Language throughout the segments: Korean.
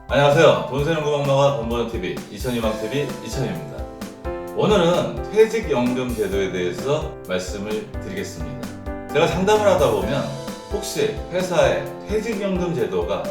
안녕하세요. 돈세는구멍마가 돈버는TV 2002망TV 이천입니다. 오늘은 퇴직연금 제도에 대해서 말씀을 드리겠습니다. 제가 상담을 하다 보면 혹시 회사의 퇴직연금 제도가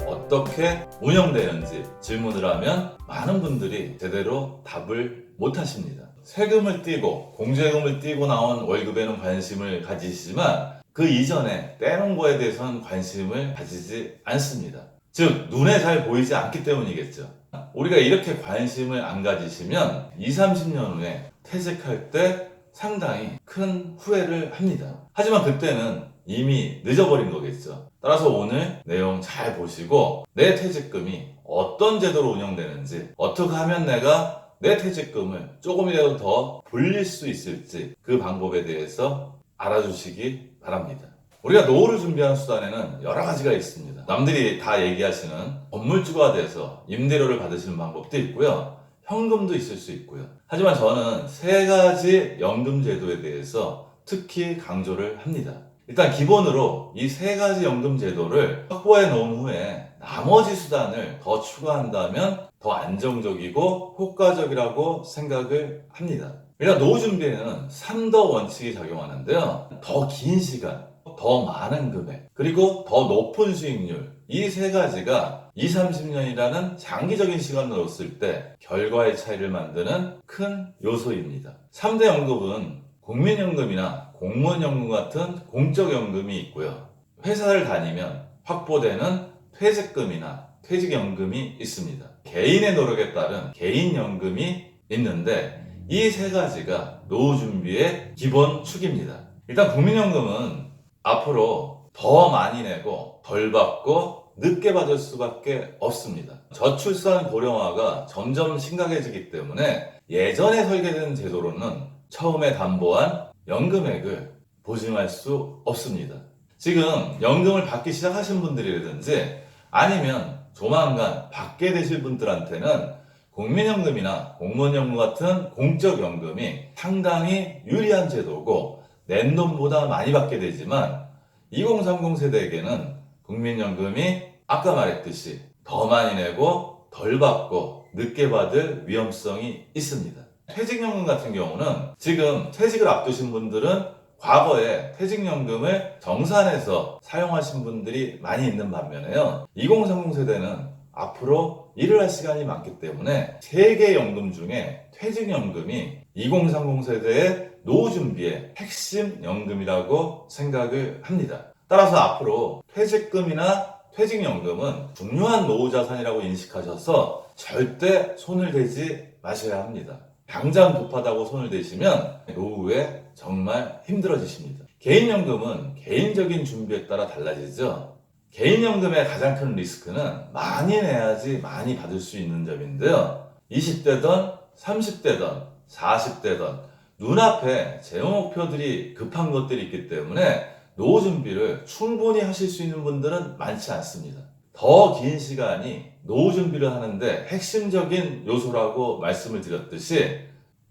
어떻게 운영되는지 질문을 하면 많은 분들이 제대로 답을 못 하십니다. 세금을 떼고 공제금을 떼고 나온 월급에는 관심을 가지시지만 그 이전에 떼놓은 거에 대해서는 관심을 가지지 않습니다. 즉 눈에 잘 보이지 않기 때문이겠죠. 우리가 이렇게 관심을 안 가지시면 20, 30년 후에 퇴직할 때 상당히 큰 후회를 합니다. 하지만 그때는 이미 늦어버린 거겠죠. 따라서 오늘 내용 잘 보시고 내 퇴직금이 어떤 제도로 운영되는지, 어떻게 하면 내가 내 퇴직금을 조금이라도 더 불릴 수 있을지 그 방법에 대해서 알아주시기 바랍니다. 우리가 노후를 준비하는 수단에는 여러 가지가 있습니다. 남들이 다 얘기하시는 건물주가 돼서 임대료를 받으시는 방법도 있고요. 현금도 있을 수 있고요. 하지만 저는 세 가지 연금 제도에 대해서 특히 강조를 합니다. 일단 기본으로 이 세 가지 연금 제도를 확보해 놓은 후에 나머지 수단을 더 추가한다면 더 안정적이고 효과적이라고 생각을 합니다. 일단 노후 준비에는 3더 원칙이 작용하는데요. 더 긴 시간, 더 많은 금액, 그리고 더 높은 수익률, 이 세 가지가 20, 30년이라는 장기적인 시간을 놓았을 때 결과의 차이를 만드는 큰 요소입니다. 3대 연금은 국민연금이나 공무원연금 같은 공적연금이 있고요. 회사를 다니면 확보되는 퇴직금이나 퇴직연금이 있습니다. 개인의 노력에 따른 개인연금이 있는데 이 세 가지가 노후 준비의 기본 축입니다. 일단 국민연금은 앞으로 더 많이 내고 덜 받고 늦게 받을 수밖에 없습니다. 저출산 고령화가 점점 심각해지기 때문에 예전에 설계된 제도로는 처음에 담보한 연금액을 보증할 수 없습니다. 지금 연금을 받기 시작하신 분들이라든지 아니면 조만간 받게 되실 분들한테는 국민연금이나 공무원연금 같은 공적연금이 상당히 유리한 제도고 낸 돈보다 많이 받게 되지만 2030 세대에게는 국민연금이 아까 말했듯이 더 많이 내고 덜 받고 늦게 받을 위험성이 있습니다. 퇴직연금 같은 경우는 지금 퇴직을 앞두신 분들은 과거에 퇴직연금을 정산해서 사용하신 분들이 많이 있는 반면에요. 2030 세대는 앞으로 일을 할 시간이 많기 때문에 세 개 연금 중에 퇴직연금이 2030 세대의 노후 준비의 핵심 연금이라고 생각을 합니다. 따라서 앞으로 퇴직금이나 퇴직연금은 중요한 노후 자산이라고 인식하셔서 절대 손을 대지 마셔야 합니다. 당장 급하다고 손을 대시면 노후에 정말 힘들어지십니다. 개인연금은 개인적인 준비에 따라 달라지죠. 개인연금의 가장 큰 리스크는 많이 내야지 많이 받을 수 있는 점인데요. 20대든 30대든 40대든 눈앞에 재무 목표들이 급한 것들이 있기 때문에 노후 준비를 충분히 하실 수 있는 분들은 많지 않습니다. 더 긴 시간이 노후 준비를 하는데 핵심적인 요소라고 말씀을 드렸듯이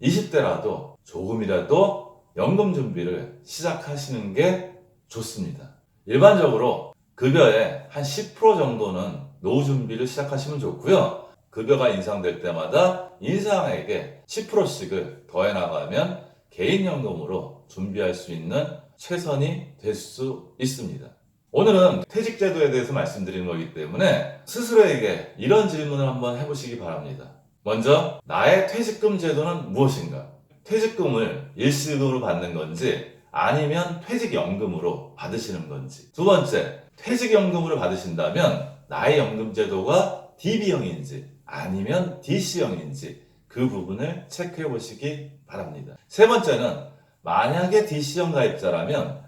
20대라도 조금이라도 연금 준비를 시작하시는 게 좋습니다. 일반적으로 급여의 한 10% 정도는 노후 준비를 시작하시면 좋고요. 급여가 인상될 때마다 인상액의 10%씩을 더해 나가면 개인연금으로 준비할 수 있는 최선이 될 수 있습니다. 오늘은 퇴직제도에 대해서 말씀드리는 거기 때문에 스스로에게 이런 질문을 한번 해보시기 바랍니다. 먼저 나의 퇴직금 제도는 무엇인가? 퇴직금을 일시금으로 받는 건지 아니면 퇴직연금으로 받으시는 건지. 두 번째, 퇴직연금으로 받으신다면 나의 연금제도가 DB형인지 아니면 DC형인지 그 부분을 체크해 보시기 바랍니다. 세 번째는 만약에 DC형 가입자라면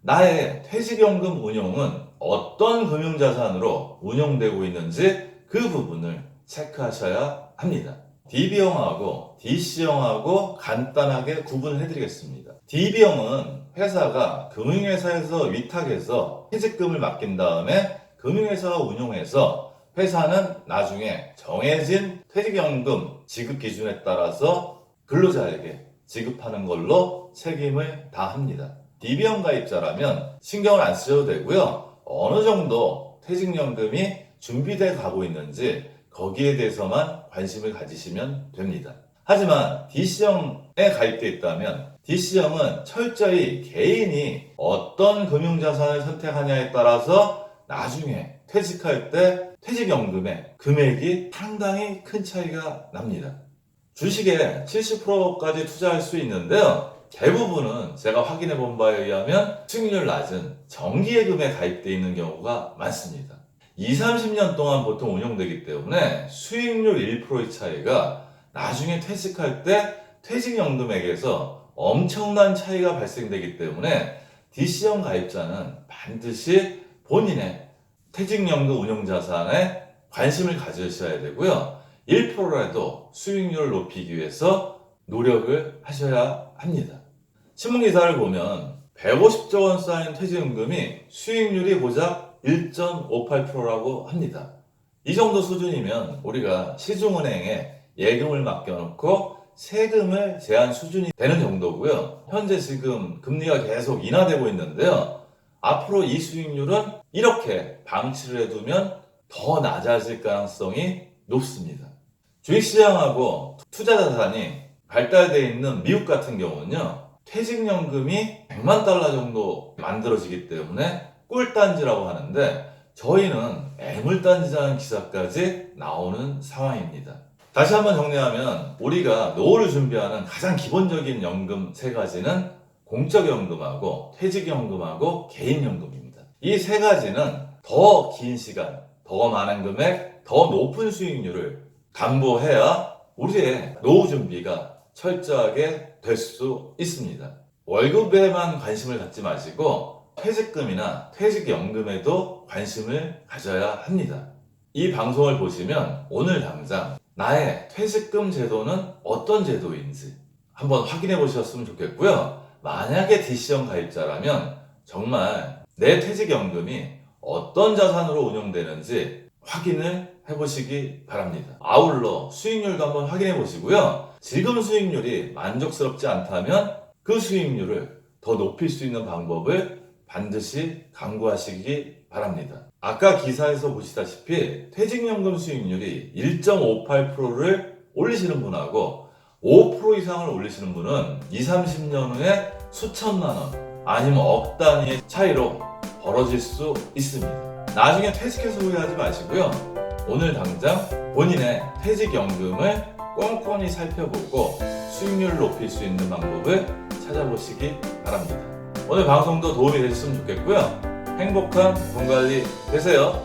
나의 퇴직연금 운용은 어떤 금융자산으로 운용되고 있는지 그 부분을 체크하셔야 합니다. DB형하고 DC형하고 간단하게 구분을 해드리겠습니다. DB형은 회사가 금융회사에서 위탁해서 퇴직금을 맡긴 다음에 금융회사가 운용해서 회사는 나중에 정해진 퇴직연금 지급 기준에 따라서 근로자에게 지급하는 걸로 책임을 다합니다. DB형 가입자라면 신경을 안 쓰셔도 되고요. 어느 정도 퇴직연금이 준비돼 가고 있는지 거기에 대해서만 관심을 가지시면 됩니다. 하지만 DC형에 가입되어 있다면 DC형은 철저히 개인이 어떤 금융자산을 선택하냐에 따라서 나중에 퇴직할 때 퇴직연금의 금액이 상당히 큰 차이가 납니다. 주식에 70%까지 투자할 수 있는데요. 대부분은 제가 확인해 본 바에 의하면 수익률 낮은 정기예금에 가입되어 있는 경우가 많습니다. 20, 30년 동안 보통 운용되기 때문에 수익률 1%의 차이가 나중에 퇴직할 때 퇴직연금액에서 엄청난 차이가 발생되기 때문에 DC형 가입자는 반드시 본인의 퇴직연금 운용자산에 관심을 가지셔야 되고요. 1%라도 수익률을 높이기 위해서 노력을 하셔야 합니다. 신문기사를 보면 150조 원 쌓인 퇴직연금이 수익률이 고작 1.58%라고 합니다. 이 정도 수준이면 우리가 시중은행에 예금을 맡겨놓고 세금을 제한 수준이 되는 정도고요. 현재 지금 금리가 계속 인하되고 있는데요. 앞으로 이 수익률은 이렇게 방치를 해두면 더 낮아질 가능성이 높습니다. 주식시장하고 투자자산이 발달되어 있는 미국 같은 경우는요, 퇴직연금이 100만 달러 정도 만들어지기 때문에 꿀단지라고 하는데 저희는 애물단지라는 기사까지 나오는 상황입니다. 다시 한번 정리하면 우리가 노후를 준비하는 가장 기본적인 연금 세 가지는 공적연금하고 퇴직연금하고 개인연금입니다. 이 세 가지는 더 긴 시간, 더 많은 금액, 더 높은 수익률을 담보해야 우리의 노후 준비가 철저하게 될 수 있습니다. 월급에만 관심을 갖지 마시고 퇴직금이나 퇴직연금에도 관심을 가져야 합니다. 이 방송을 보시면 오늘 당장 나의 퇴직금 제도는 어떤 제도인지 한번 확인해 보셨으면 좋겠고요. 만약에 DC형 가입자라면 정말 내 퇴직연금이 어떤 자산으로 운영되는지 확인을 해보시기 바랍니다. 아울러 수익률도 한번 확인해 보시고요. 지금 수익률이 만족스럽지 않다면 그 수익률을 더 높일 수 있는 방법을 반드시 강구하시기 바랍니다. 아까 기사에서 보시다시피 퇴직연금 수익률이 1.58%를 올리시는 분하고 5% 이상을 올리시는 분은 20, 30년 후에 수천만 원 아니면 억 단위의 차이로 벌어질 수 있습니다. 나중에 퇴직해서 후회하지 마시고요. 오늘 당장 본인의 퇴직연금을 꼼꼼히 살펴보고 수익률을 높일 수 있는 방법을 찾아보시기 바랍니다. 오늘 방송도 도움이 되셨으면 좋겠고요. 행복한 돈 관리 되세요.